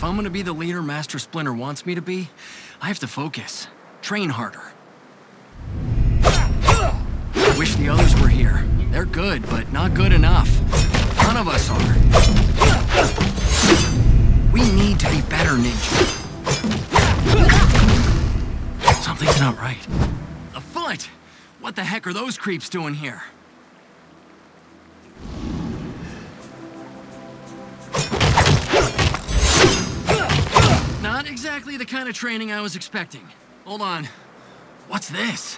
I'm gonna be the leader Master Splinter wants me to be, I have to focus. Train harder. I wish the others were here. They're good, but not good enough. None of us are. We need to be better, Ninja. Something's not right. A foot! What the heck are those creeps doing here? Not exactly the kind of training I was expecting. Hold on. What's this?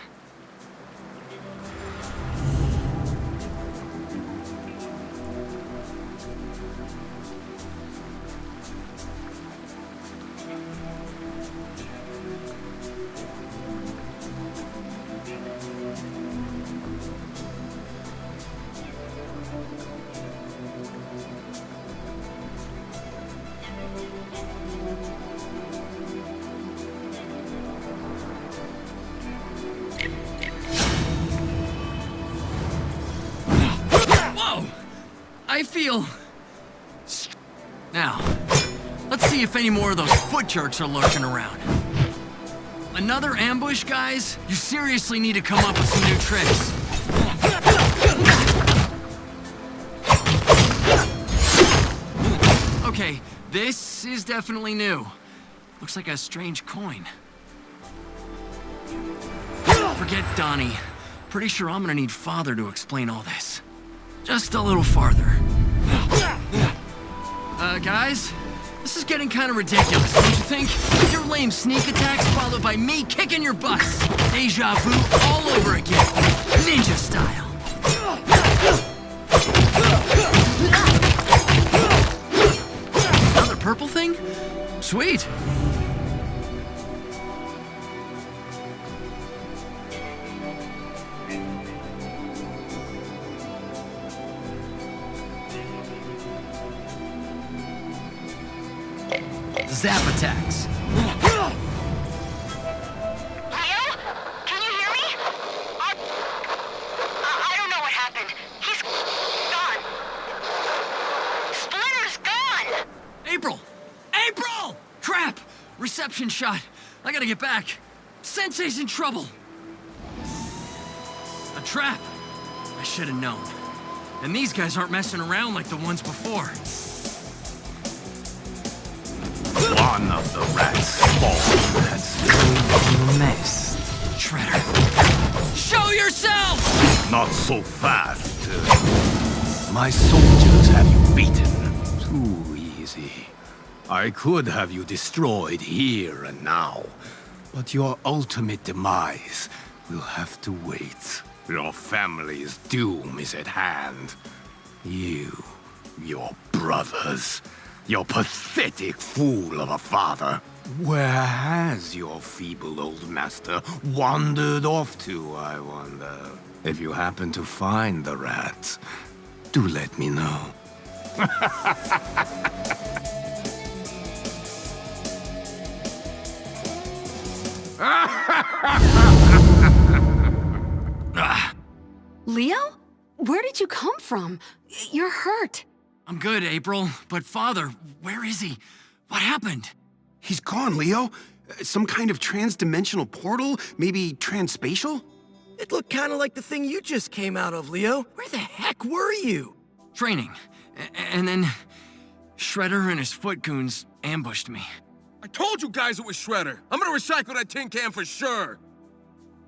I feel... Now, let's see if any more of those foot jerks are lurking around. Another ambush, guys? You seriously need to come up with some new tricks. Okay, this is definitely new. Looks like a strange coin. Forget Donnie. Pretty sure I'm gonna need Father to explain all this. Just a little farther. Guys? This is getting kind of ridiculous, don't you think? Your lame sneak attacks followed by me kicking your butts. Deja vu all over again. Ninja style. Another purple thing? Sweet. Zap attacks. Leo? Can you hear me? I don't know what happened. He's gone. Splinter's gone! April! April! Crap! Reception shot. I gotta get back. Sensei's in trouble. A trap. I should have known. And these guys aren't messing around like the ones before. One of the rats spawned has filled the nest. Shredder. Show yourself! Not so fast. My soldiers have you beaten. Too easy. I could have you destroyed here and now. But your ultimate demise will have to wait. Your family's doom is at hand. You, your brothers, your pathetic fool of a father. Where has your feeble old master wandered off to, I wonder? If you happen to find the rat, do let me know. Leo? Where did you come from? You're hurt. I'm good, April. But Father, where is he? What happened? He's gone, Leo. Some kind of trans-dimensional portal? Maybe transspatial? It looked kind of like the thing you just came out of, Leo. Where the heck were you? Training. And then... Shredder and his foot goons ambushed me. I told you guys it was Shredder. I'm gonna recycle that tin can for sure.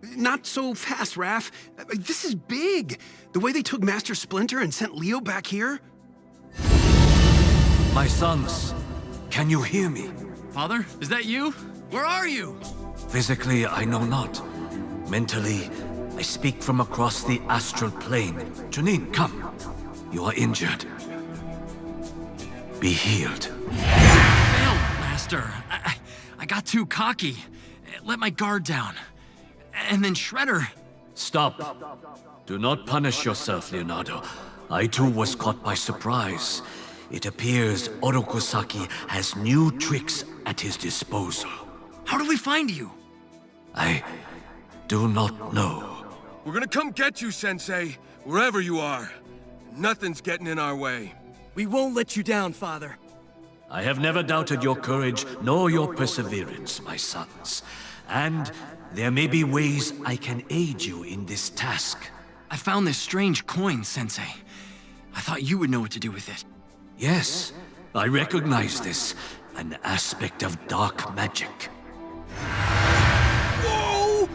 Not so fast, Raph. This is big. The way they took Master Splinter and sent Leo back here. My sons, can you hear me? Father, is that you? Where are you? Physically, I know not. Mentally, I speak from across the astral plane. Janine, come. You are injured. Be healed. Failed, Master. I got too cocky. Let my guard down. And then Shredder... Stop. Do not punish yourself, Leonardo. I too was caught by surprise. It appears Orokusaki has new tricks at his disposal. How do we find you? I do not know. We're gonna come get you, Sensei, wherever you are. Nothing's getting in our way. We won't let you down, Father. I have never doubted your courage nor your perseverance, my sons. And there may be ways I can aid you in this task. I found this strange coin, Sensei. I thought you would know what to do with it. Yes, I recognize this. An aspect of dark magic. Whoa!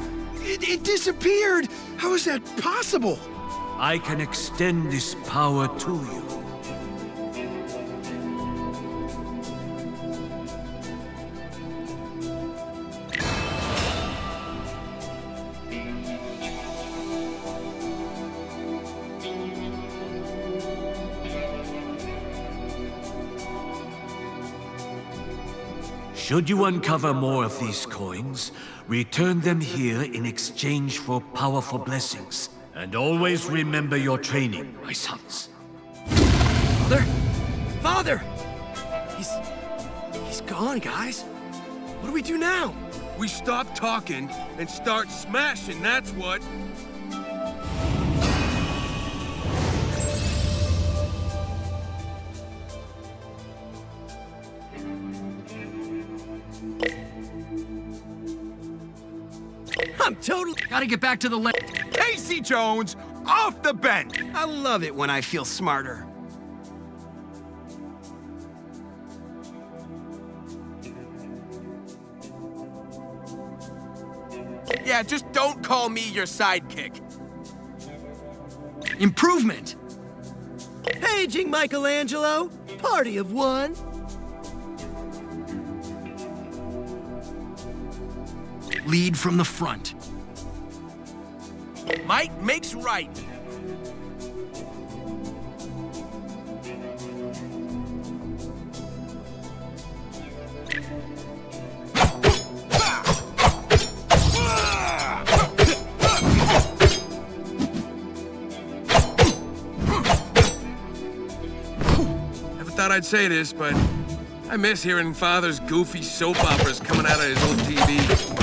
It disappeared! How is that possible? I can extend this power to you. Should you uncover more of these coins, return them here in exchange for powerful blessings. And always remember your training, my sons. Father? Father! He's gone, guys. What do we do now? We stop talking and start smashing, that's what. I'm totally... Gotta get back to the Casey Jones, off the bench! I love it when I feel smarter. Yeah, just don't call me your sidekick. improvement. Paging Michelangelo, party of one. Lead from the front. Might makes right. Never thought I'd say this, but I miss hearing Father's goofy soap operas coming out of his old TV.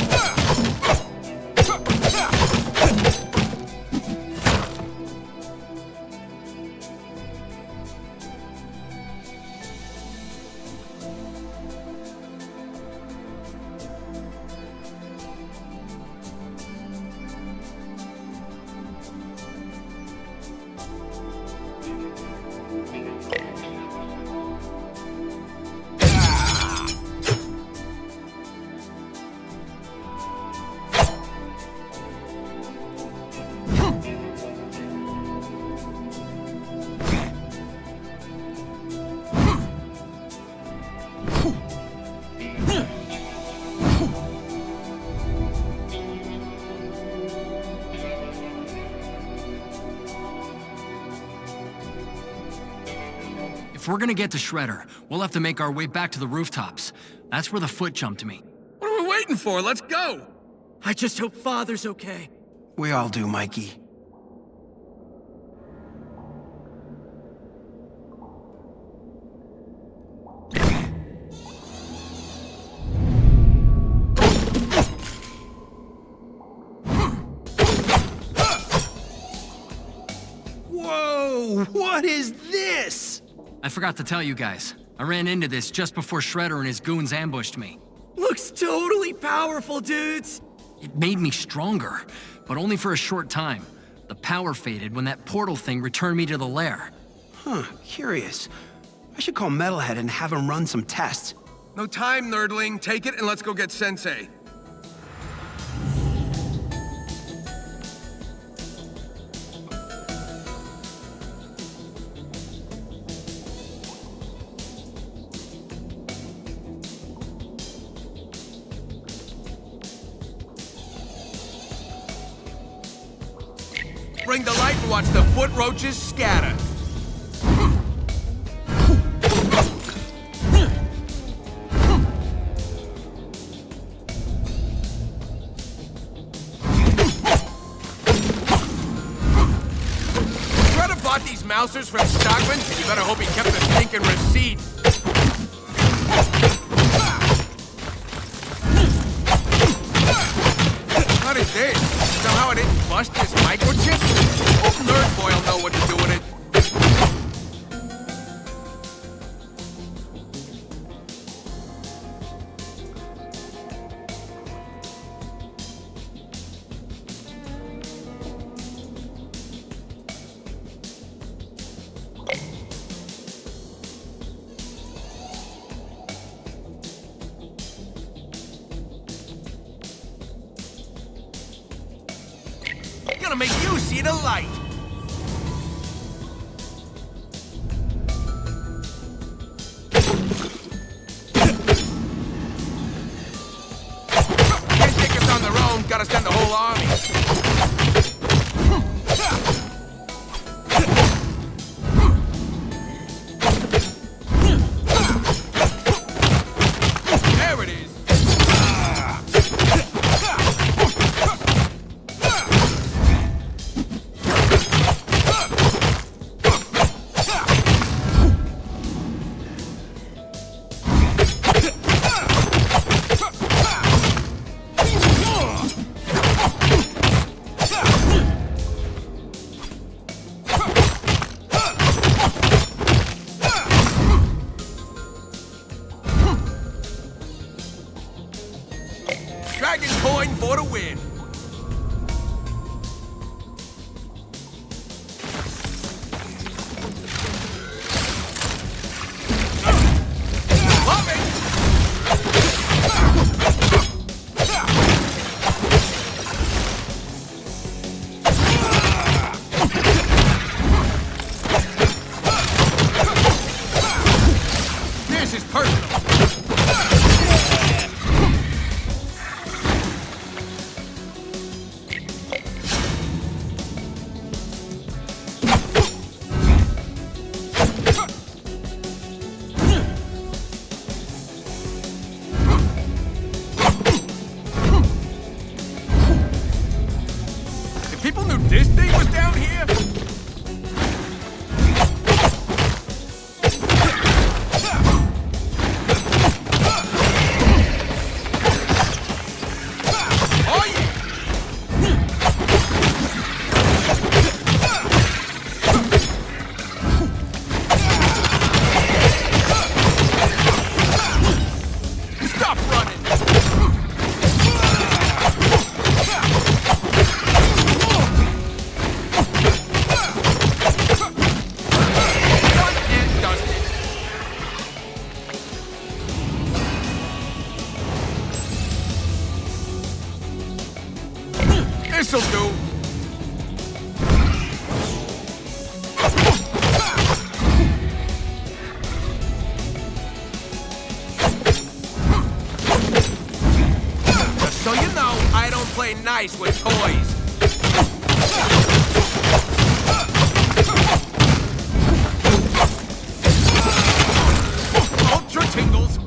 If we're gonna get to Shredder, we'll have to make our way back to the rooftops. That's where the foot jumped me. What are we waiting for? Let's go! I just hope Father's okay. We all do, Mikey. Whoa! What is this? I forgot to tell you guys. I ran into this just before Shredder and his goons ambushed me. Looks totally powerful, dudes. It made me stronger, but only for a short time. The power faded when that portal thing returned me to the lair. Huh, curious. I should call Metalhead and have him run some tests. No time, nerdling. Take it and let's go get Sensei. Bring the light and watch the foot roaches scatter. Shredder bought these mousers from Stockman, and you better hope he kept the stinking receipt. What is this? Somehow I didn't bust this microchip? Old nerd boy will know what to do with it. gonna make you see the light. Can't take us on their own. Gotta send the whole army. There it is. Dragon coin for the win. Love it. This is personal. If people knew this thing was down here. Oh yeah! Stop running! Done and dusted. This'll do. Just so you know, I don't play nice with toys. Ultra tingles.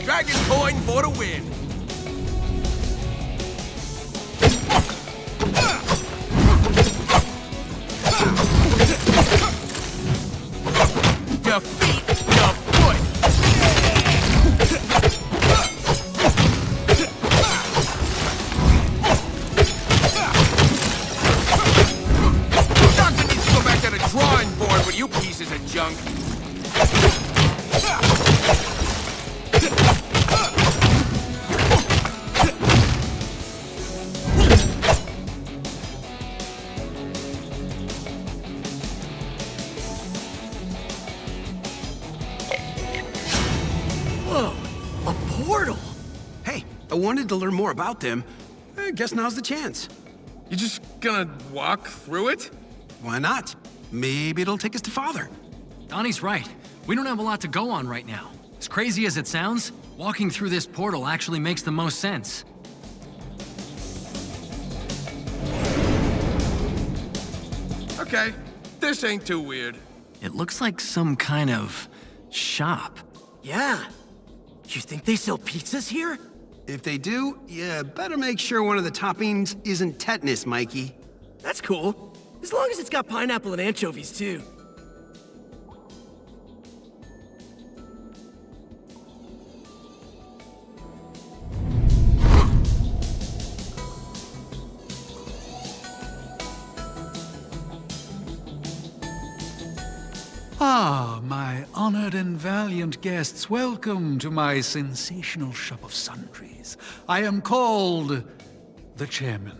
Dragon coin for the win. Defeat the foot. Johnson needs to go back to the drawing board with you pieces of junk. Whoa, a portal. Hey, I wanted to learn more about them. I guess now's the chance. You just gonna walk through it? Why not? Maybe it'll take us to Father. Donnie's right. We don't have a lot to go on right now. As crazy as it sounds, walking through this portal actually makes the most sense. Okay, this ain't too weird. It looks like some kind of shop. Yeah. You think they sell pizzas here? If they do, you better make sure one of the toppings isn't tetanus, Mikey. That's cool. As long as it's got pineapple and anchovies, too. Ah, my honored and valiant guests, welcome to my sensational shop of sundries. I am called the Chairman.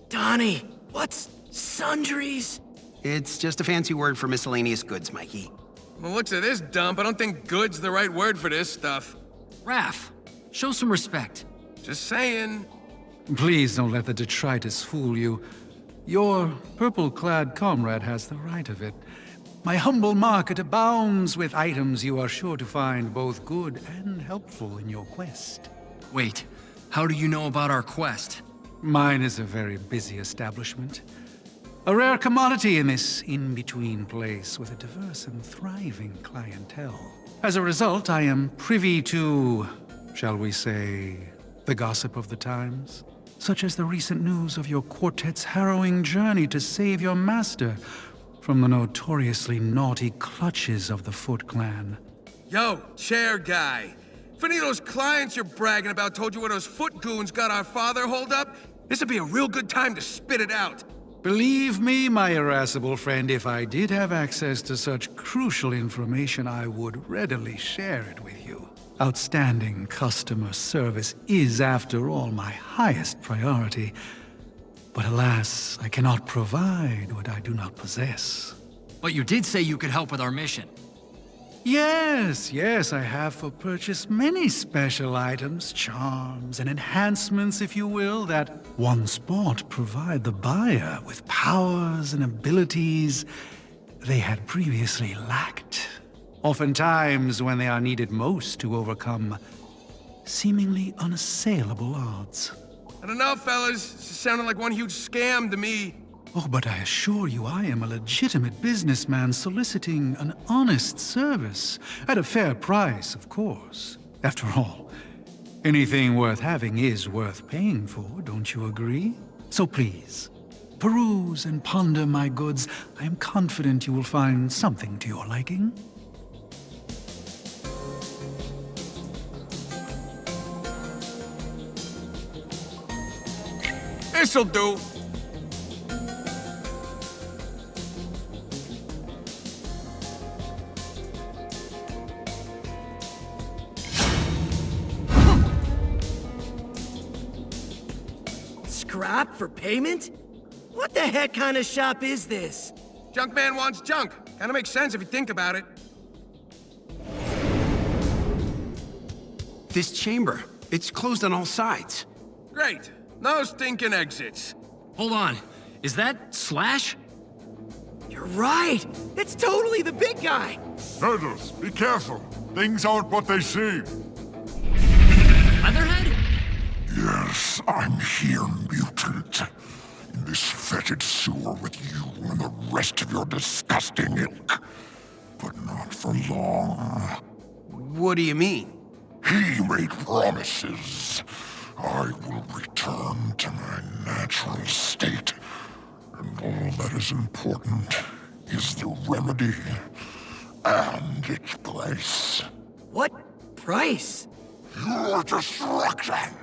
Donnie, what's sundries? It's just a fancy word for miscellaneous goods, Mikey. From the looks of this dump, I don't think good's the right word for this stuff. Raph, show some respect. Just saying. Please don't let the detritus fool you. Your purple-clad comrade has the right of it. My humble market abounds with items you are sure to find both good and helpful in your quest. Wait, how do you know about our quest? Mine is a very busy establishment. A rare commodity in this in-between place with a diverse and thriving clientele. As a result, I am privy to, shall we say, the gossip of the times. Such as the recent news of your quartet's harrowing journey to save your master from the notoriously naughty clutches of the Foot Clan. Yo, chair guy. If any of those clients you're bragging about told you where those foot goons got our father holed up, this would be a real good time to spit it out. Believe me, my irascible friend, if I did have access to such crucial information, I would readily share it with you. Outstanding customer service is, after all, my highest priority. But alas, I cannot provide what I do not possess. But you did say you could help with our mission. Yes, I have for purchase many special items, charms, and enhancements, if you will, that once bought provide the buyer with powers and abilities they had previously lacked. Oftentimes when they are needed most to overcome seemingly unassailable odds. I don't know, fellas. This is sounding like one huge scam to me. Oh, but I assure you I am a legitimate businessman soliciting an honest service. At a fair price, of course. After all, anything worth having is worth paying for, don't you agree? So please, peruse and ponder my goods. I am confident you will find something to your liking. This'll do. Scrap for payment? What the heck kind of shop is this? Junk man wants junk. Kinda makes sense if you think about it. This chamber, it's closed on all sides. Great. No stinking exits. Hold on, is that Slash? You're right! It's totally the big guy! Turtles, be careful. Things aren't what they seem. Leatherhead? Yes, I'm here, mutant. In this fetid sewer with you and the rest of your disgusting ilk. But not for long. What do you mean? He made promises. I will return to my natural state. And all that is important is the remedy and its price. What price? Your destruction!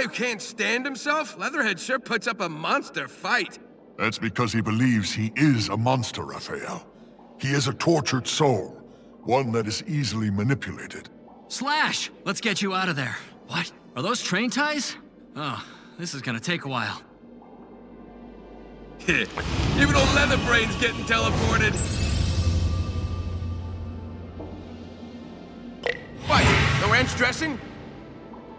who can't stand himself, Leatherhead sure puts up a monster fight. That's because he believes he is a monster, Raphael. He is a tortured soul, one that is easily manipulated. Slash, let's get you out of there. What? Are those train ties? Oh, this is gonna take a while. Even old Leatherbrain's getting teleported. What? No ranch dressing?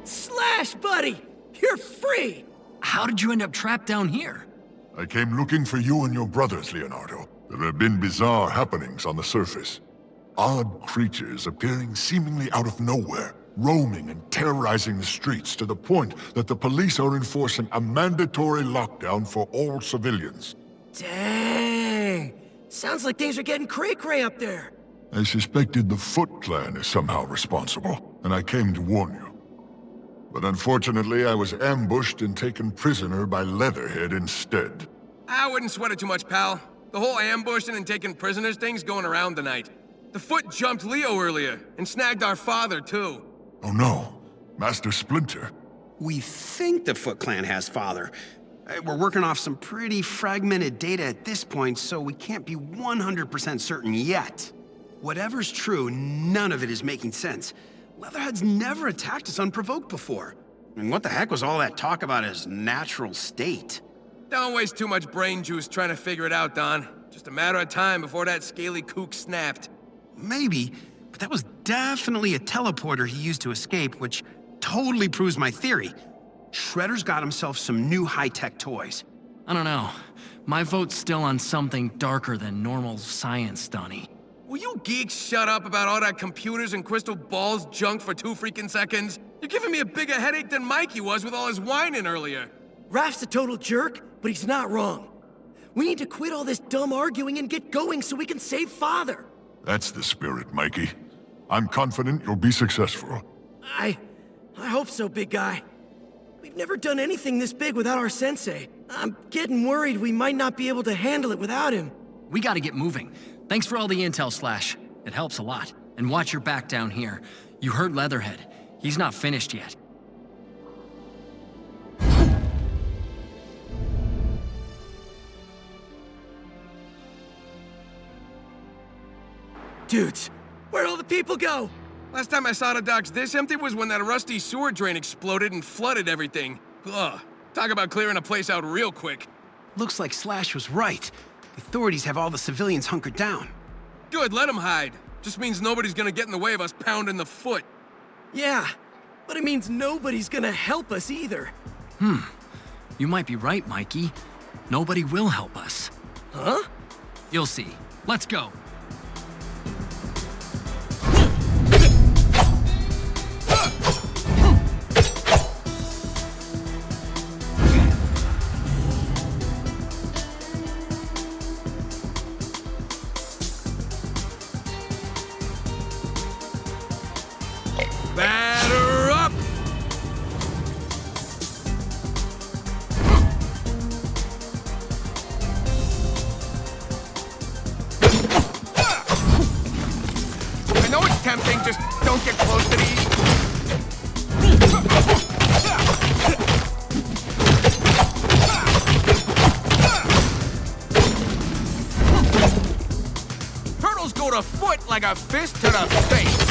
Slash, buddy! You're free! How did you end up trapped down here? I came looking for you and your brothers, Leonardo. There have been bizarre happenings on the surface. Odd creatures appearing seemingly out of nowhere, roaming and terrorizing the streets to the point that the police are enforcing a mandatory lockdown for all civilians. Dang! Sounds like things are getting cray-cray up there. I suspected the Foot Clan is somehow responsible, and I came to warn you. But unfortunately, I was ambushed and taken prisoner by Leatherhead instead. I wouldn't sweat it too much, pal. The whole ambushing and taking prisoners thing's going around tonight. The Foot jumped Leo earlier, and snagged our father, too. Oh no, Master Splinter. We think the Foot Clan has father. We're working off some pretty fragmented data at this point, so we can't be 100% certain yet. Whatever's true, none of it is making sense. Leatherhead's never attacked us unprovoked before. I mean, what the heck was all that talk about his natural state? Don't waste too much brain juice trying to figure it out, Don. Just a matter of time before that scaly kook snapped. Maybe, but that was definitely a teleporter he used to escape, which totally proves my theory. Shredder's got himself some new high-tech toys. I don't know. My vote's still on something darker than normal science, Donnie. Will you geeks shut up about all that computers and crystal balls junk for 2 freaking seconds? You're giving me a bigger headache than Mikey was with all his whining earlier. Raph's a total jerk, but he's not wrong. We need to quit all this dumb arguing and get going so we can save Father. That's the spirit, Mikey. I'm confident you'll be successful. I hope so, big guy. We've never done anything this big without our sensei. I'm getting worried we might not be able to handle it without him. We gotta get moving. Thanks for all the intel, Slash. It helps a lot. And watch your back down here. You heard Leatherhead. He's not finished yet. Dudes, where'd all the people go? Last time I saw the docks this empty was when that rusty sewer drain exploded and flooded everything. Ugh. Talk about clearing a place out real quick. Looks like Slash was right. The authorities have all the civilians hunkered down. Good, let them hide. Just means nobody's gonna get in the way of us pounding the Foot. Yeah, but it means nobody's gonna help us either. You might be right, Mikey. Nobody will help us. Huh? You'll see. Let's go. Batter up! I know it's tempting, just don't get close to these. Turtles go to Foot like a fist to the face.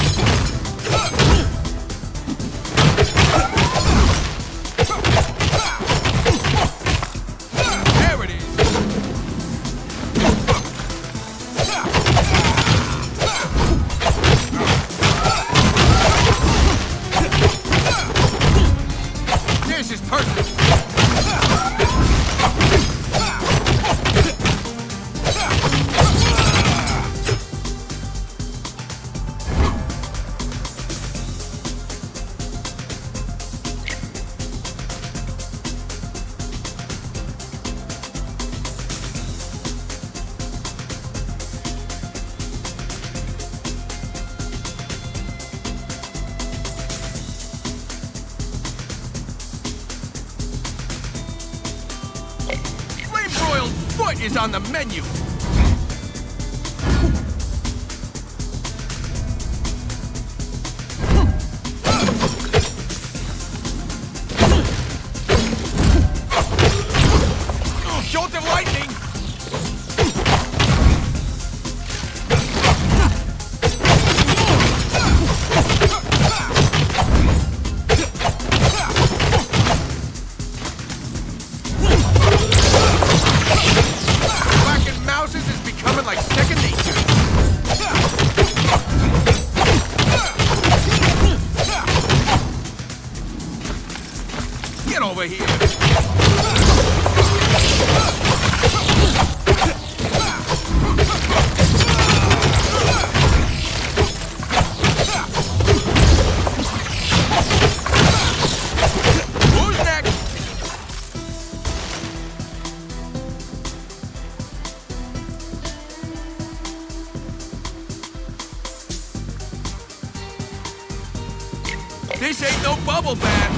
There it is. This is perfect. Flame-broiled Foot is on the menu. Who's next? This ain't no bubble bath.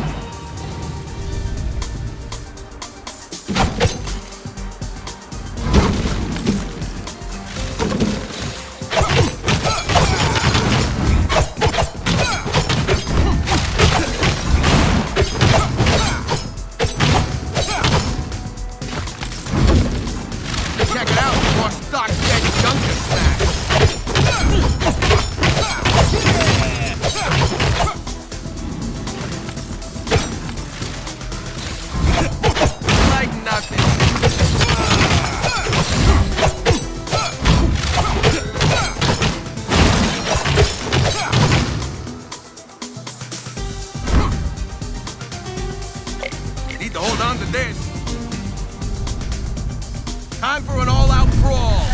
Check it out before stocks get junk to smash. Like nothing. Need to hold on to this. Time for an all-out brawl.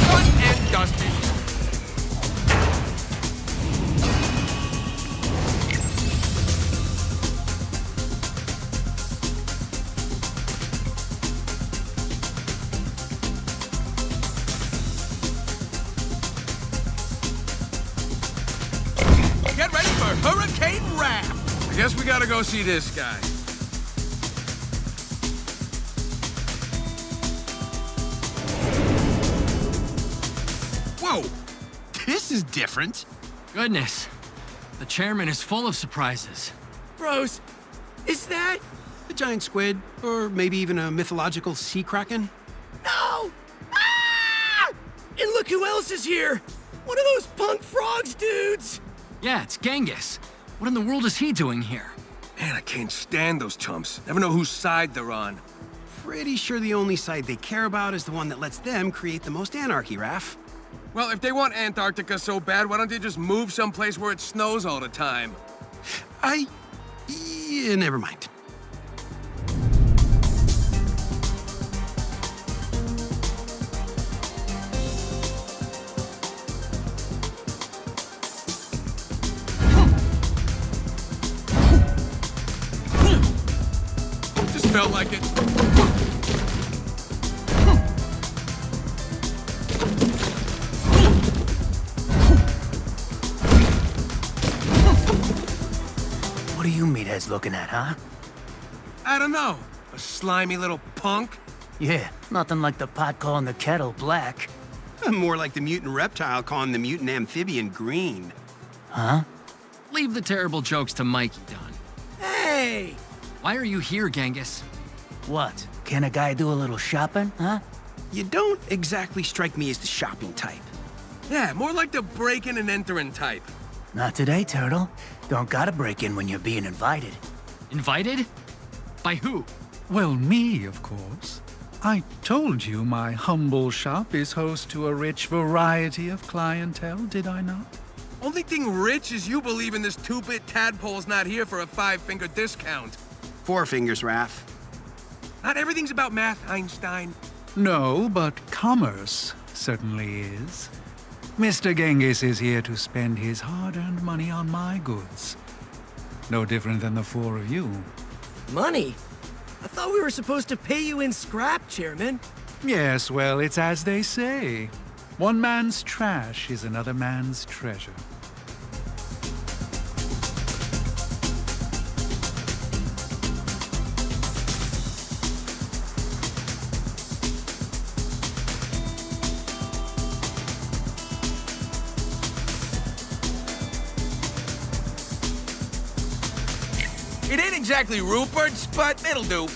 Done and dusted. Get ready for Hurricane Raft. I guess we gotta go see this guy. Whoa! This is different. Goodness. The chairman is full of surprises. Bros, is that... A giant squid, or maybe even a mythological sea kraken? No! Ah! And look who else is here! One of those punk frogs dudes! Yeah, it's Genghis. What in the world is he doing here? Man, I can't stand those chumps. Never know whose side they're on. Pretty sure the only side they care about is the one that lets them create the most anarchy, Raph. Well, if they want Antarctica so bad, why don't they just move someplace where it snows all the time? Yeah, never mind. Just felt like it. What are you meatheads looking at, huh? I don't know. A slimy little punk? Yeah, nothing like the pot calling the kettle black. More like the mutant reptile calling the mutant amphibian green. Huh? Leave the terrible jokes to Mikey, Don. Hey! Why are you here, Genghis? What? Can a guy do a little shopping, huh? You don't exactly strike me as the shopping type. Yeah, more like the breaking and entering type. Not today, Turtle. Don't gotta break in when you're being invited. Invited? By who? Well, me, of course. I told you my humble shop is host to a rich variety of clientele, did I not? Only thing rich is you believe in this two-bit tadpole's not here for a 5-finger discount. 4 fingers, Raph. Not everything's about math, Einstein. No, but commerce certainly is. Mr. Genghis is here to spend his hard-earned money on my goods. No different than the 4 of you. Money? I thought we were supposed to pay you in scrap, Chairman. Yes, well, it's as they say. One man's trash is another man's treasure. It ain't exactly Rupert's, but it'll do.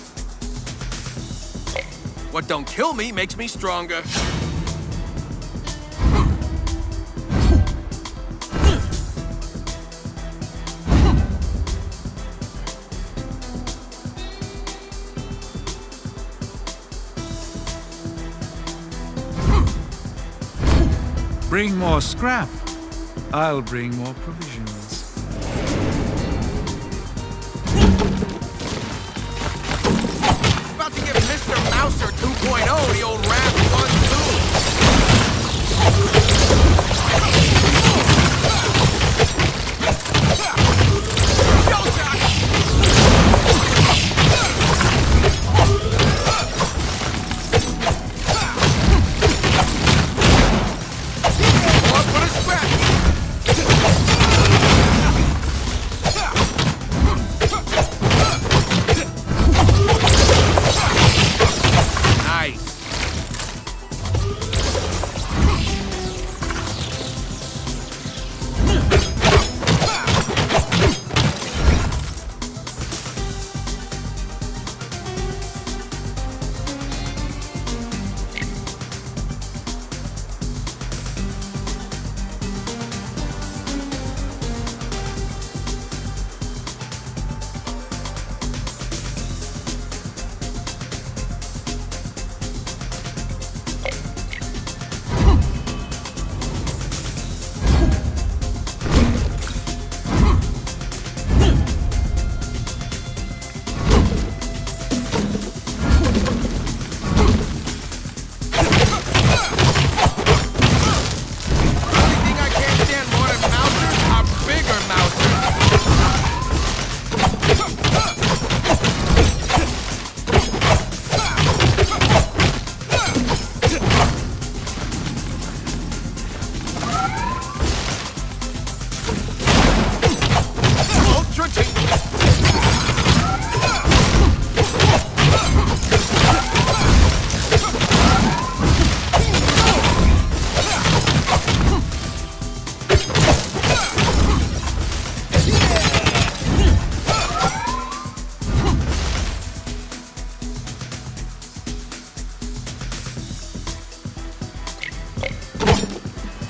What don't kill me makes me stronger. Bring more scrap. I'll bring more provisions. About to give Mr. Mouser 2.0 the old rap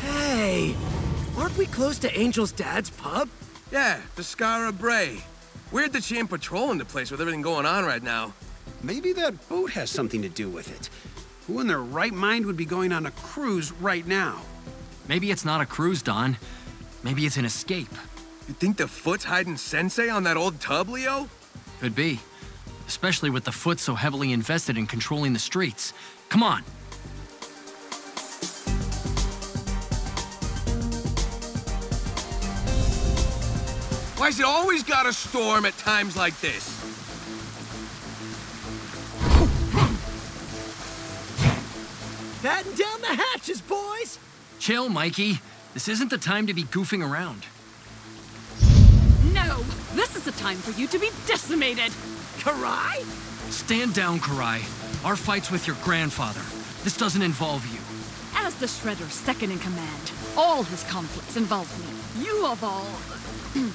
'Hey! Aren't we close to Angel's dad's pub? Yeah, the Scara Bray. Weird that she ain't patrolling the place with everything going on right now. Maybe that boat has something to do with it. Who in their right mind would be going on a cruise right now? Maybe it's not a cruise, Don. Maybe it's an escape. You think the Foot's hiding Sensei on that old tub, Leo? Could be. Especially with the Foot so heavily invested in controlling the streets. Come on. Why's it always gotta storm at times like this? Batten down the hatches, boys! Chill, Mikey. This isn't the time to be goofing around. No! This is the time for you to be decimated! Karai? Stand down, Karai. Our fight's with your grandfather. This doesn't involve you. As the Shredder's second in command, all his conflicts involve me. You of all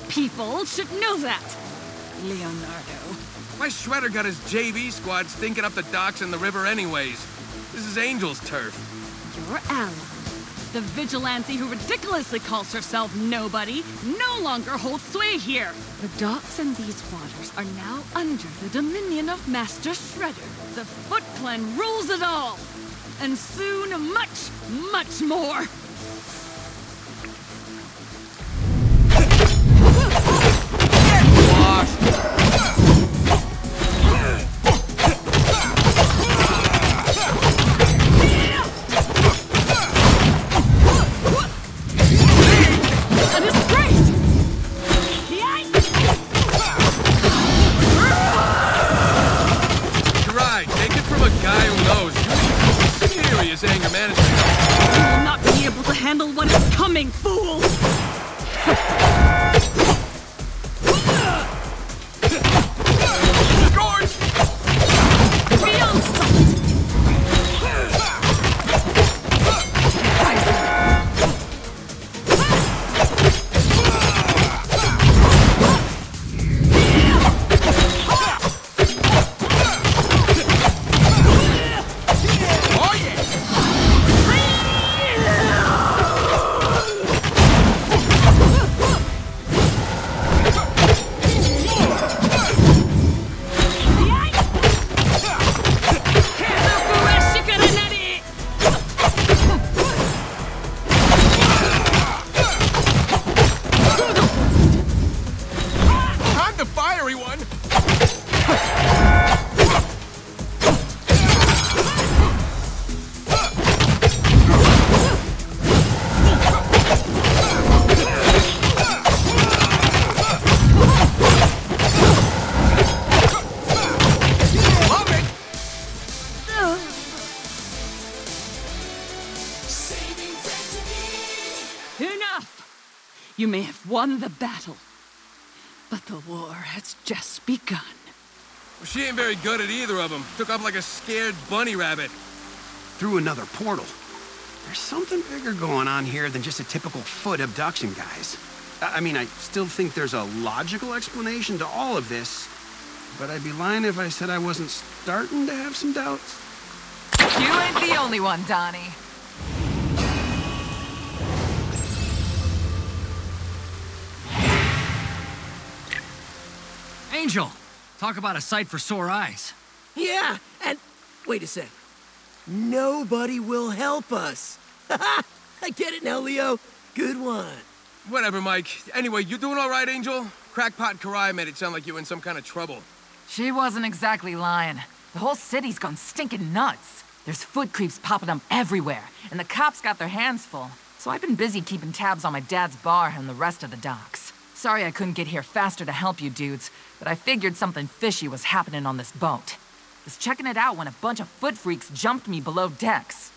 people should know that, Leonardo. My Shredder got his JV squad stinking up the docks and the river anyways. This is Angel's turf. Your ally, the vigilante who ridiculously calls herself nobody, no longer holds sway here. The docks and these waters are now under the dominion of Master Shredder. The Foot Clan rules it all. And soon, much, much more. Anger management. You will not be able to handle what is coming, fool! George! Be unstopped! You may have won the battle, but the war has just begun. Well, she ain't very good at either of them. Took off like a scared bunny rabbit. Through another portal. There's something bigger going on here than just a typical foot abduction, guys. I mean, I still think there's a logical explanation to all of this, but I'd be lying if I said I wasn't starting to have some doubts. You ain't the only one, Donnie. Angel, talk about a sight for sore eyes. Yeah, and wait a sec. Nobody will help us. I get it now, Leo. Good one. Whatever, Mike. Anyway, you doing all right, Angel? Crackpot Karai made it sound like you were in some kind of trouble. She wasn't exactly lying. The whole city's gone stinking nuts. There's foot creeps popping up everywhere, and the cops got their hands full. So I've been busy keeping tabs on my dad's bar and the rest of the docks. Sorry I couldn't get here faster to help you dudes, but I figured something fishy was happening on this boat. Was checking it out when a bunch of foot freaks jumped me below decks.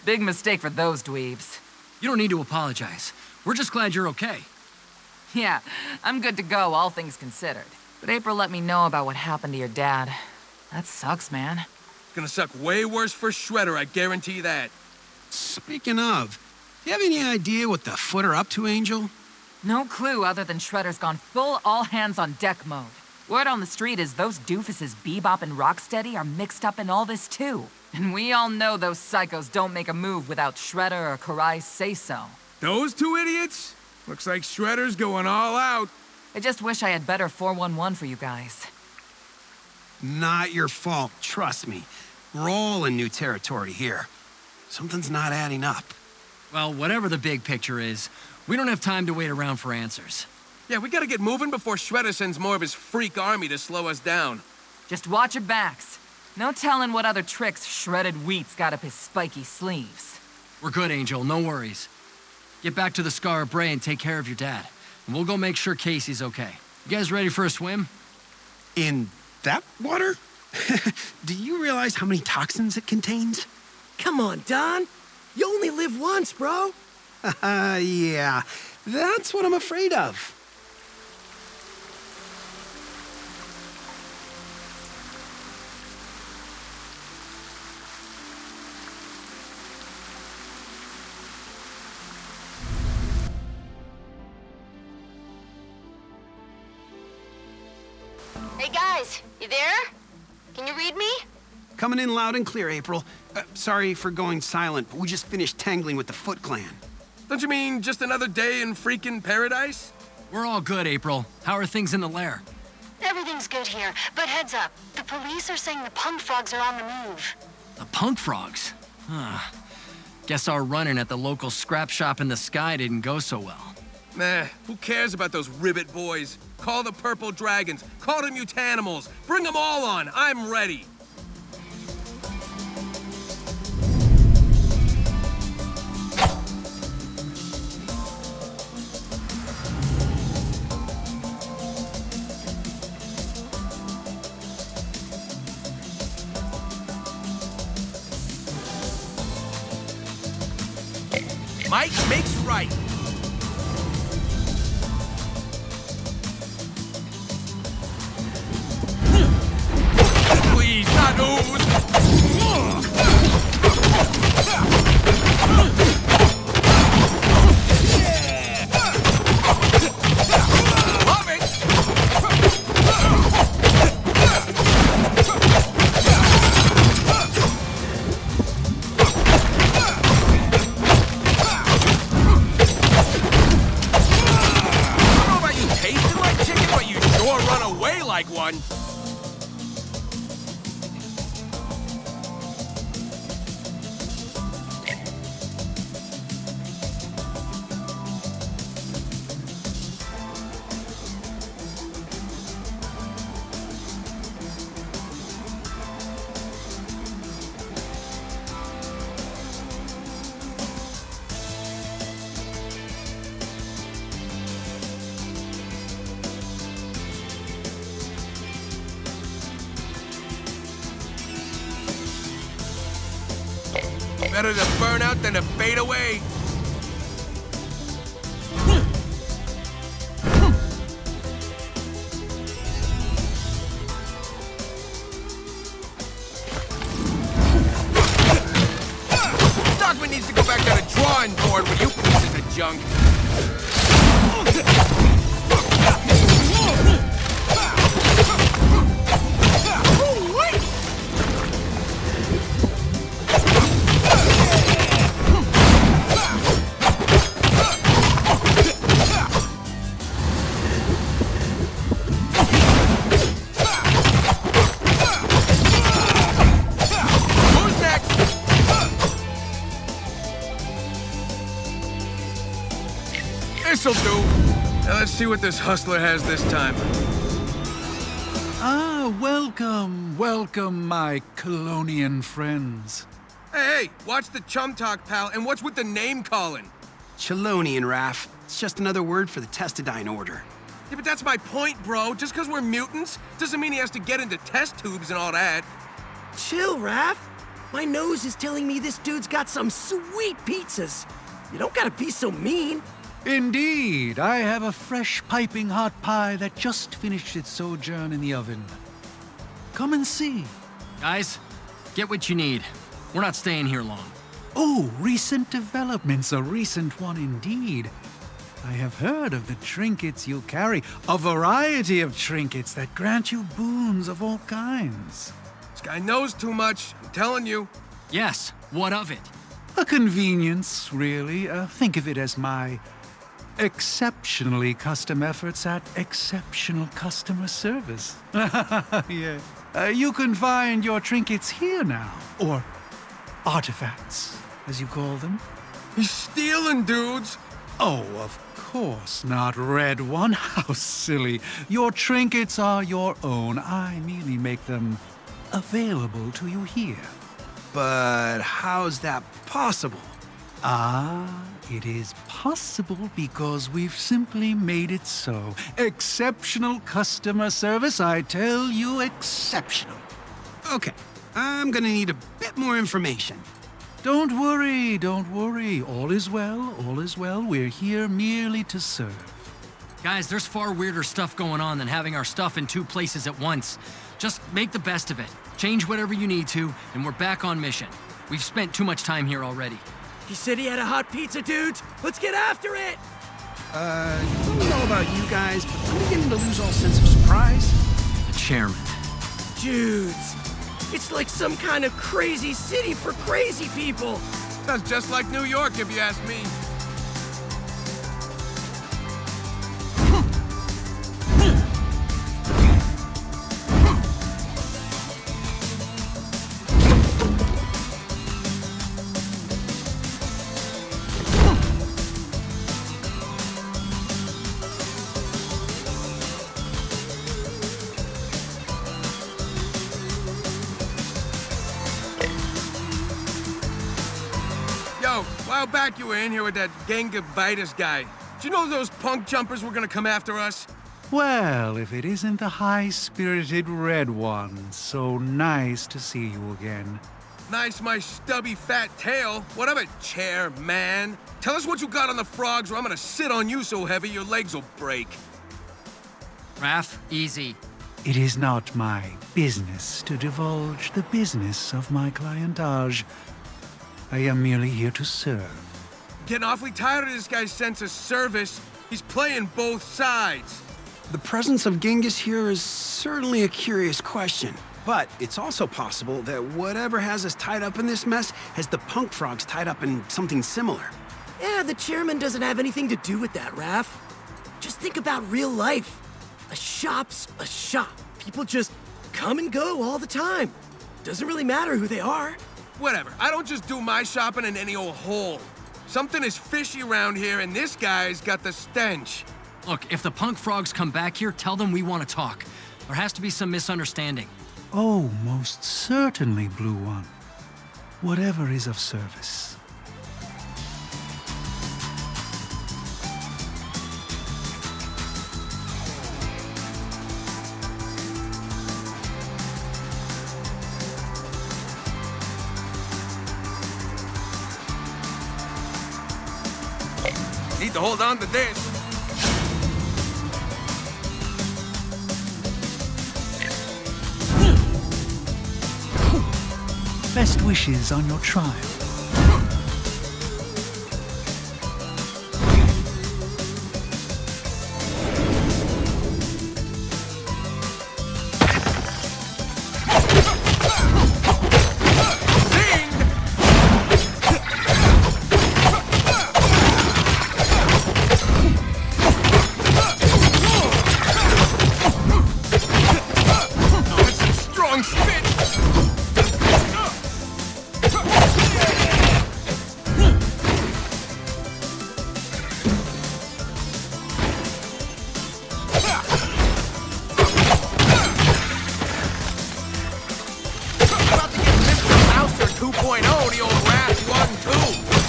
Big mistake for those dweebs. You don't need to apologize. We're just glad you're okay. Yeah, I'm good to go, all things considered. But April let me know about what happened to your dad. That sucks, man. It's gonna suck way worse for Shredder, I guarantee that. Speaking of, do you have any idea what the Foot are up to, Angel? No clue other than Shredder's gone full all-hands-on-deck mode. Word on the street is those doofuses Bebop and Rocksteady are mixed up in all this too. And we all know those psychos don't make a move without Shredder or Karai's say-so. Those two idiots? Looks like Shredder's going all out. I just wish I had better 411 for you guys. Not your fault, trust me. We're all in new territory here. Something's not adding up. Well, whatever the big picture is, we don't have time to wait around for answers. Yeah, we gotta get moving before Shredder sends more of his freak army to slow us down. Just watch your backs. No telling what other tricks Shredded Wheat's got up his spiky sleeves. We're good, Angel, no worries. Get back to the Scar of Bray and take care of your dad. And we'll go make sure Casey's okay. You guys ready for a swim? In that water? Do you realize how many toxins it contains? Come on, Don. You only live once, bro. Yeah. That's what I'm afraid of. Hey guys, you there? Can you read me? Coming in loud and clear, April. Sorry for going silent, but we just finished tangling with the Foot Clan. Don't you mean just another day in freaking paradise? We're all good, April. How are things in the lair? Everything's good here, but heads up. The police are saying the punk frogs are on the move. The punk frogs? Huh. Guess our run-in at the local scrap shop in the sky didn't go so well. Nah, who cares about those ribbit boys? Call the purple dragons, call the mutanimals, bring them all on, I'm ready. Mike makes right. Please, not those. Love it. Run away like one. Better to burn out than to fade away. junk. This'll do. Now let's see what this hustler has this time. Ah, welcome, welcome, my Colonian friends. Hey, watch the chum talk, pal, and what's with the name calling? Chelonian, Raph. It's just another word for the Testidine order. Yeah, but that's my point, bro. Just because we're mutants doesn't mean he has to get into test tubes and all that. Chill, Raph. My nose is telling me this dude's got some sweet pizzas. You don't gotta be so mean. Indeed, I have a fresh piping hot pie that just finished its sojourn in the oven. Come and see. Guys, get what you need. We're not staying here long. Oh, recent developments, a recent one indeed. I have heard of the trinkets you carry, a variety of trinkets that grant you boons of all kinds. This guy knows too much, I'm telling you. Yes, what of it? A convenience, really. Think of it as my exceptionally custom efforts at exceptional customer service. Yeah. You can find your trinkets here now, or artifacts, as you call them. He's stealing, dudes. Oh, of course not, Red One. How silly. Your trinkets are your own. I merely make them available to you here. But how's that possible? Ah, it is possible because we've simply made it so. Exceptional customer service, I tell you, exceptional. Okay, I'm gonna need a bit more information. Don't worry, don't worry. All is well, all is well. We're here merely to serve. Guys, there's far weirder stuff going on than having our stuff in two places at once. Just make the best of it. Change whatever you need to, and we're back on mission. We've spent too much time here already. He said he had a hot pizza, dudes. Let's get after it! Don't know about you guys, but I'm beginning to lose all sense of surprise. The chairman. Dudes, it's like some kind of crazy city for crazy people. Sounds just like New York, if you ask me. Yo, a while back you were in here with that Gangavitis guy. Did you know those punk jumpers were gonna come after us? Well, if it isn't the high-spirited Red One, so nice to see you again. Nice, my stubby fat tail. What of it, chair, man? Tell us what you got on the frogs or I'm gonna sit on you so heavy your legs will break. Raph, easy. It is not my business to divulge the business of my clientage. I am merely here to serve. Getting awfully tired of this guy's sense of service. He's playing both sides. The presence of Genghis here is certainly a curious question. But it's also possible that whatever has us tied up in this mess has the punk frogs tied up in something similar. Yeah, the chairman doesn't have anything to do with that, Raph. Just think about real life. A shop's a shop. People just come and go all the time. Doesn't really matter who they are. Whatever, I don't just do my shopping in any old hole. Something is fishy around here and this guy's got the stench. Look, if the punk frogs come back here, tell them we want to talk. There has to be some misunderstanding. Oh, most certainly, Blue One. Whatever is of service. Need to hold on to this. Best wishes on your trial. strong spin! About to get Mr. Mouser 2.0, the old Wrath 1-2.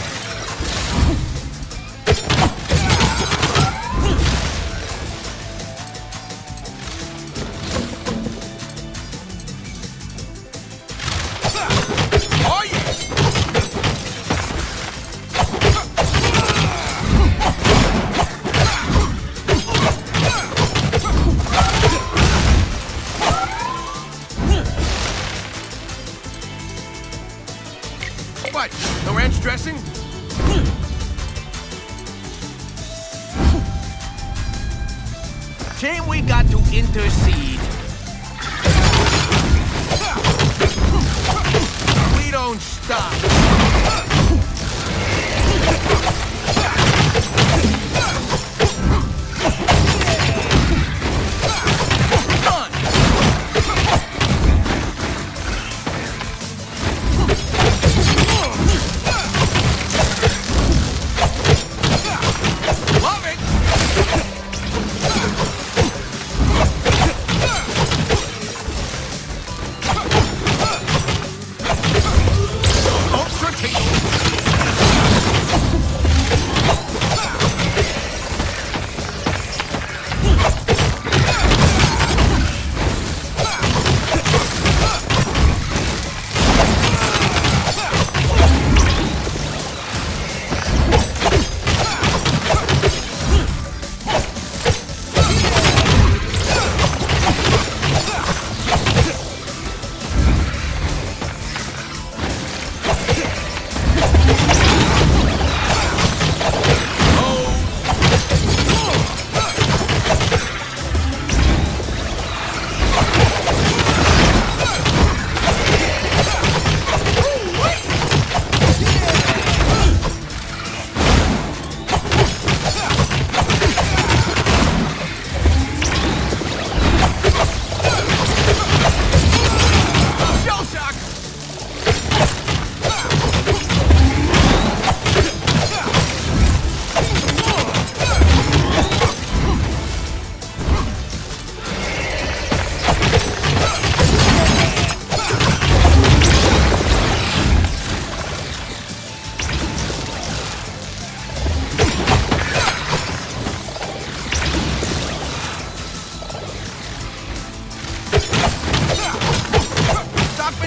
What? No ranch dressing? Shame we got to intercede. We don't stop.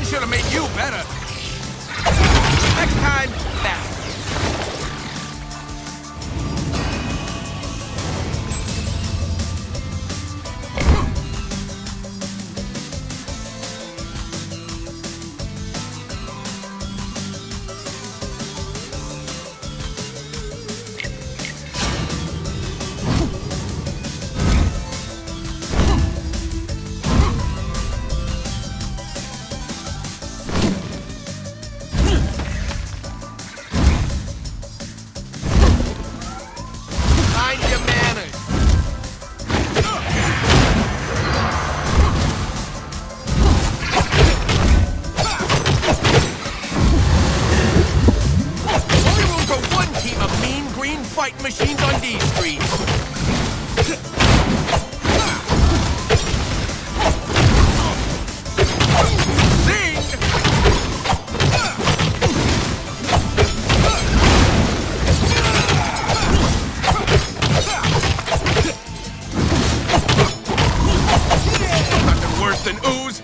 Should have made you better. Next time, faster. Machines on these streets. Zing! Nothing worse than ooze.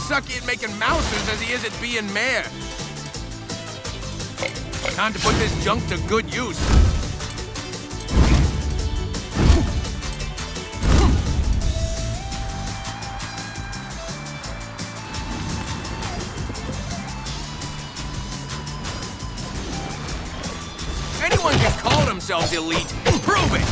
Sucky at making mousers as he is at being mayor. Time to put this junk to good use. Anyone can call themselves elite. Prove it!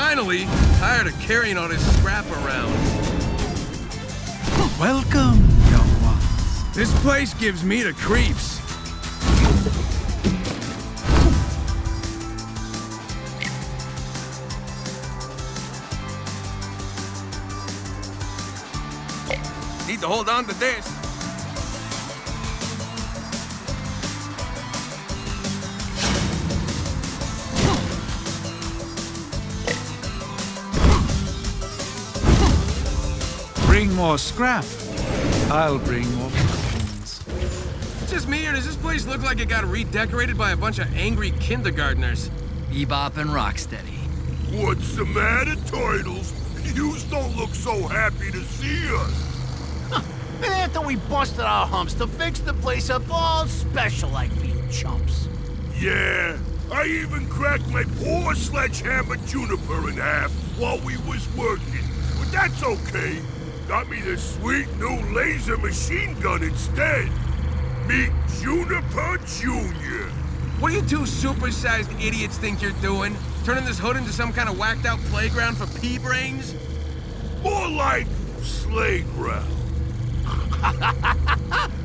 Finally! Tired of carrying all this scrap around. Welcome, young ones. This place gives me the creeps. Need to hold on to this. Bring more scrap. I'll bring more provisions. Just me, or does this place look like it got redecorated by a bunch of angry kindergartners? Bebop and Rocksteady. What's the matter, Turtles? Yous don't look so happy to see us. And after we busted our humps to fix the place up all special like for you chumps. Yeah, I even cracked my poor sledgehammer Juniper in half while we was working. But that's okay. Got me this sweet new laser machine gun instead. Meet Juniper Jr. What do you two super-sized idiots think you're doing? Turning this hood into some kind of whacked-out playground for pea-brains? More like sleigh ground.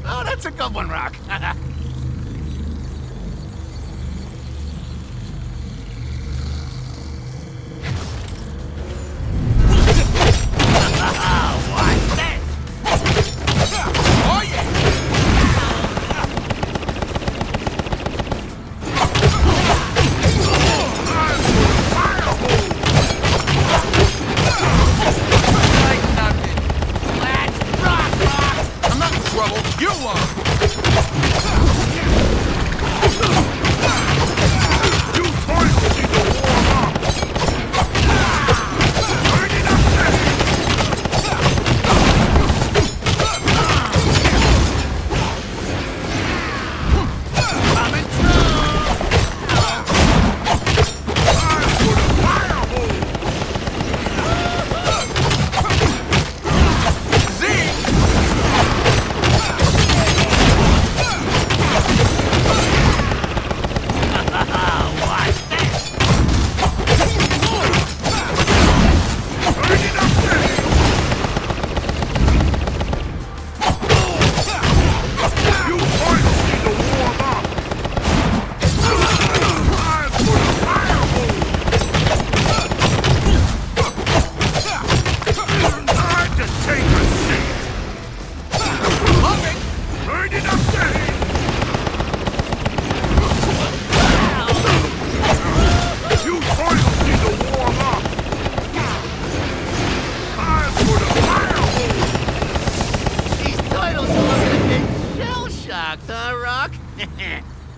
Oh, that's a good one, Rock.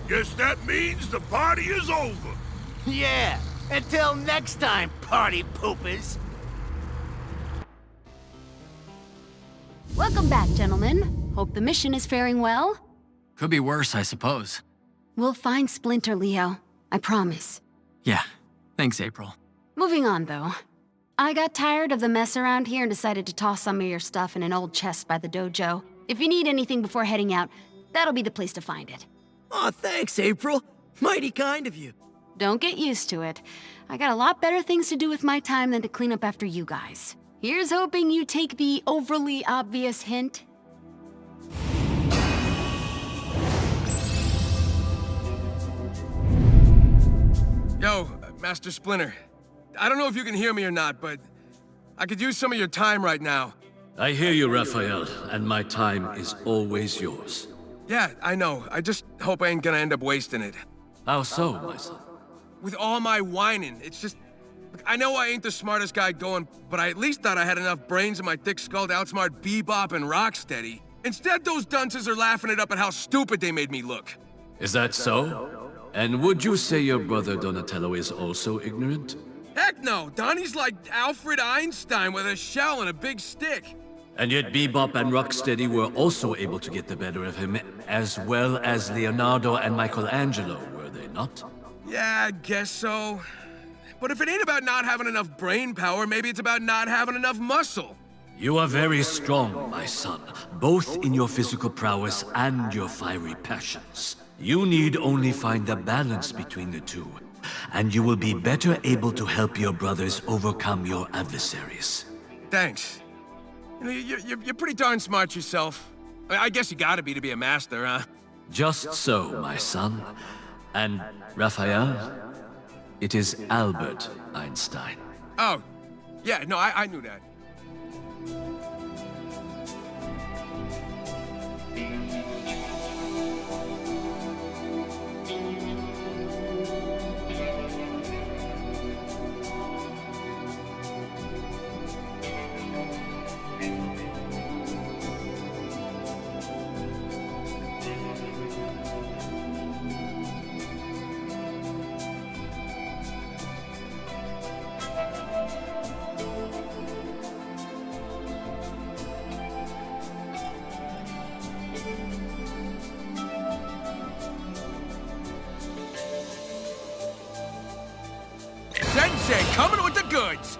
Guess that means the party is over. Yeah, until next time, party poopers. Welcome back, gentlemen. Hope the mission is faring well. Could be worse, I suppose. We'll find Splinter, Leo. I promise. Yeah. Thanks, April. Moving on, though. I got tired of the mess around here and decided to toss some of your stuff in an old chest by the dojo. If you need anything before heading out, that'll be the place to find it. Aw, thanks, April. Mighty kind of you. Don't get used to it. I got a lot better things to do with my time than to clean up after you guys. Here's hoping you take the overly obvious hint. Yo, Master Splinter. I don't know if you can hear me or not, but I could use some of your time right now. I hear you, Raphael, and my time is always yours. Yeah, I know. I just hope I ain't gonna end up wasting it. How so, my son? With all my whining, it's just... Look, I know I ain't the smartest guy going, but I at least thought I had enough brains in my thick skull to outsmart Bebop and Rocksteady. Instead, those dunces are laughing it up at how stupid they made me look. Is that so? And would you say your brother Donatello is also ignorant? Heck no! Donnie's like Alfred Einstein with a shell and a big stick. And yet Bebop and Rocksteady were also able to get the better of him, as well as Leonardo and Michelangelo, were they not? Yeah, I guess so. But if it ain't about not having enough brain power, maybe it's about not having enough muscle. You are very strong, my son, both in your physical prowess and your fiery passions. You need only find a balance between the two. and you will be better able to help your brothers overcome your adversaries. Thanks. You know, you're pretty darn smart yourself. I guess you gotta be to be a master, huh? Just so, my son. And Raphael, it is Albert Einstein. Oh, yeah, no, I knew that. Sensei, coming with the goods!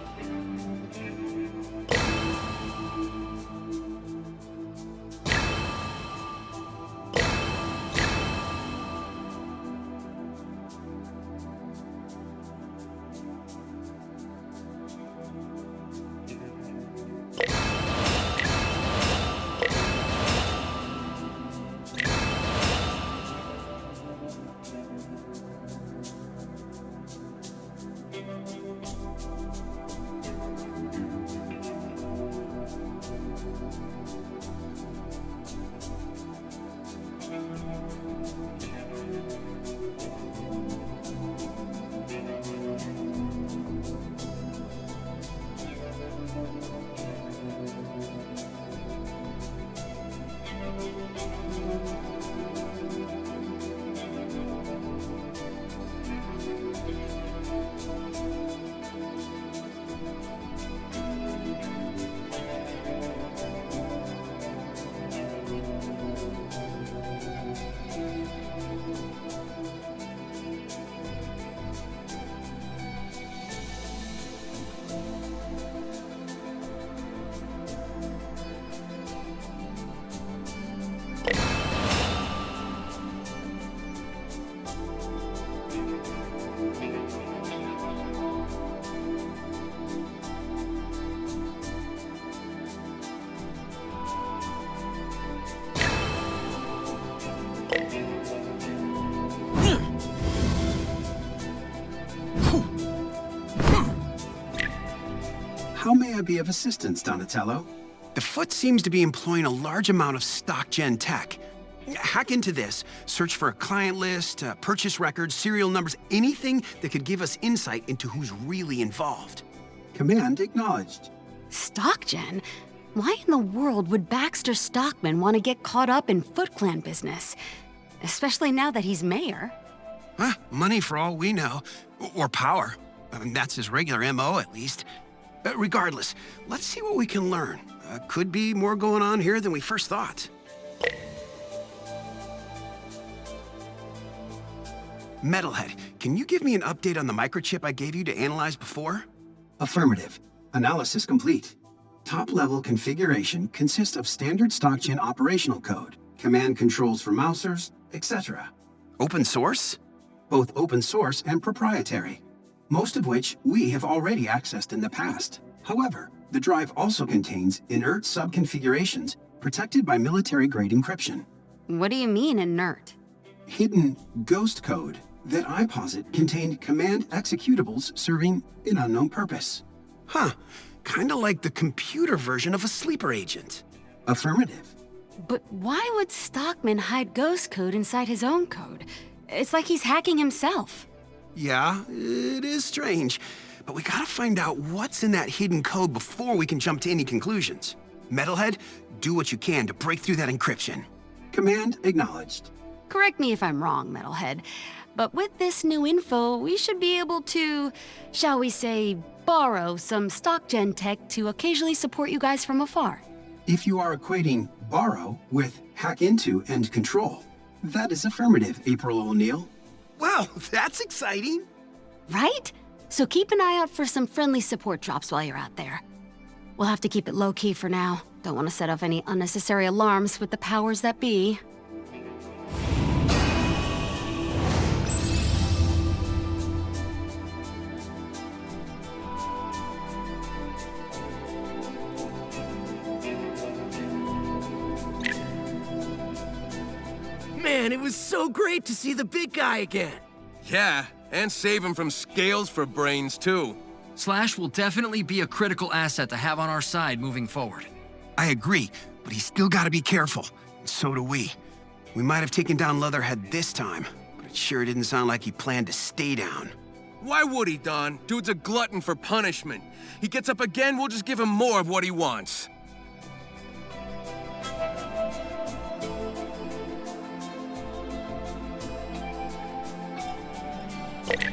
How may I be of assistance, Donatello? The Foot seems to be employing a large amount of stock-gen tech. Hack into this, search for a client list, purchase records, serial numbers, anything that could give us insight into who's really involved. Command acknowledged. Stock-gen? Why in the world would Baxter Stockman want to get caught up in Foot Clan business? Especially now that he's mayor. Money for all we know. Or power. That's his regular MO, at least. Regardless, let's see what we can learn. Could be more going on here than we first thought. Metalhead, can you give me an update on the microchip I gave you to analyze before? Affirmative. Analysis complete. Top-level configuration consists of standard stock-gen operational code, command controls for mousers, etc. Open source? Both open source and proprietary, most of which we have already accessed in the past. However, the drive also contains inert sub-configurations protected by military-grade encryption. What do you mean, inert? Hidden ghost code that I posit contained command executables serving an unknown purpose. Kinda like the computer version of a sleeper agent. Affirmative. But why would Stockman hide ghost code inside his own code? It's like he's hacking himself. Yeah, it is strange, but we gotta find out what's in that hidden code before we can jump to any conclusions. Metalhead, do what you can to break through that encryption. Command acknowledged. Correct me if I'm wrong, Metalhead, but with this new info, we should be able to, shall we say, borrow some stock-gen tech to occasionally support you guys from afar. If you are equating borrow with hack into and control, that is affirmative, April O'Neil. Wow, that's exciting. Right? So keep an eye out for some friendly support drops while you're out there. We'll have to keep it low-key for now. Don't want to set off any unnecessary alarms with the powers that be. Man, it was so great to see the big guy again. Yeah, and save him from scales for brains, too. Slash will definitely be a critical asset to have on our side moving forward. I agree, but he's still gotta be careful. And so do we. We might have taken down Leatherhead this time, but it sure didn't sound like he planned to stay down. Why would he, Don? Dude's a glutton for punishment. He gets up again, we'll just give him more of what he wants.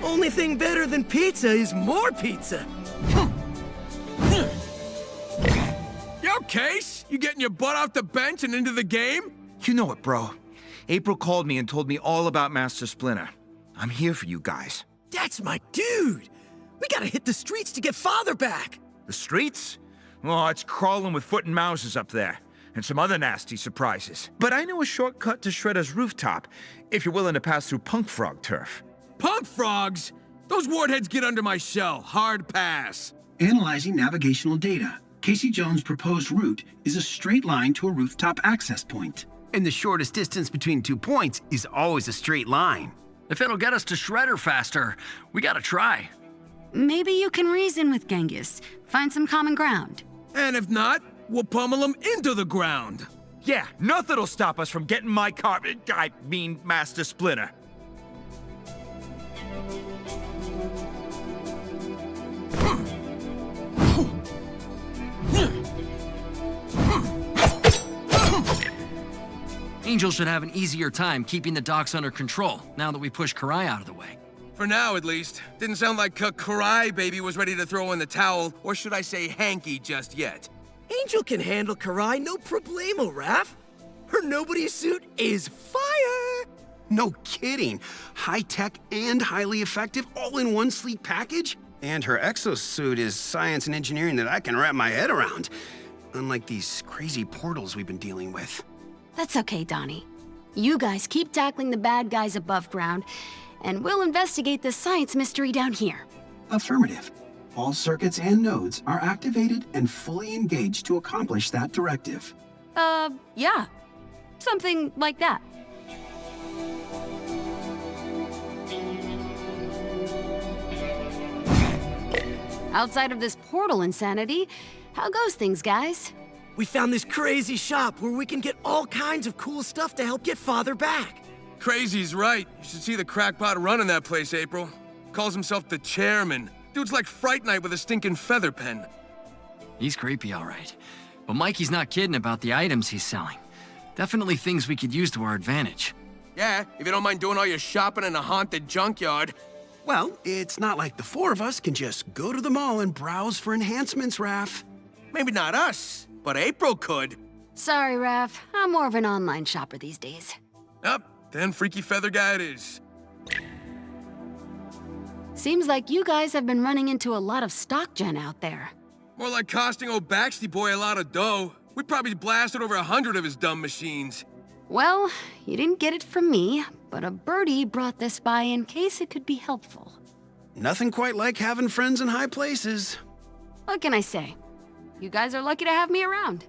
Only thing better than pizza is more pizza. Yo, Case? You getting your butt off the bench and into the game? You know it, bro. April called me and told me all about Master Splinter. I'm here for you guys. That's my dude. We gotta hit the streets to get Father back. The streets? Oh, it's crawling with foot and mouses up there. And some other nasty surprises. But I know a shortcut to Shredder's rooftop, if you're willing to pass through Punk Frog turf. Punk frogs? Those wartheads get under my shell. Hard pass. Analyzing navigational data. Casey Jones' proposed route is a straight line to a rooftop access point. And the shortest distance between 2 points is always a straight line. If it'll get us to Shredder faster, we gotta try. Maybe you can reason with Genghis, find some common ground. And if not, we'll pummel him into the ground. Yeah, nothing'll stop us from getting my car. I mean, Master Splinter. Angel should have an easier time keeping the docks under control, now that we pushed Karai out of the way. For now, at least. Didn't sound like Karai baby was ready to throw in the towel, or should I say hanky just yet. Angel can handle Karai, no problemo, Raph. Her nobody suit is fire! No kidding. High-tech and highly effective, all in one sleek package? And her exosuit is science and engineering that I can wrap my head around. Unlike these crazy portals we've been dealing with. That's okay, Donnie. You guys keep tackling the bad guys above ground, and we'll investigate this science mystery down here. Affirmative. All circuits and nodes are activated and fully engaged to accomplish that directive. Yeah. Something like that. Outside of this portal insanity, how goes things, guys? We found this crazy shop where we can get all kinds of cool stuff to help get Father back. Crazy's right. You should see the crackpot running that place, April. Calls himself the chairman. Dude's like Fright Night with a stinking feather pen. He's creepy, all right. But Mikey's not kidding about the items he's selling. Definitely things we could use to our advantage. Yeah, if you don't mind doing all your shopping in a haunted junkyard. Well, it's not like the 4 of us can just go to the mall and browse for enhancements, Raph. Maybe not us, but April could. Sorry, Raph. I'm more of an online shopper these days. Then Freaky Feather Guy it is. Seems like you guys have been running into a lot of stock gen out there. More like costing old Baxty Boy a lot of dough. We probably blasted over 100 of his dumb machines. Well, you didn't get it from me, but a birdie brought this by in case it could be helpful. Nothing quite like having friends in high places. What can I say? You guys are lucky to have me around.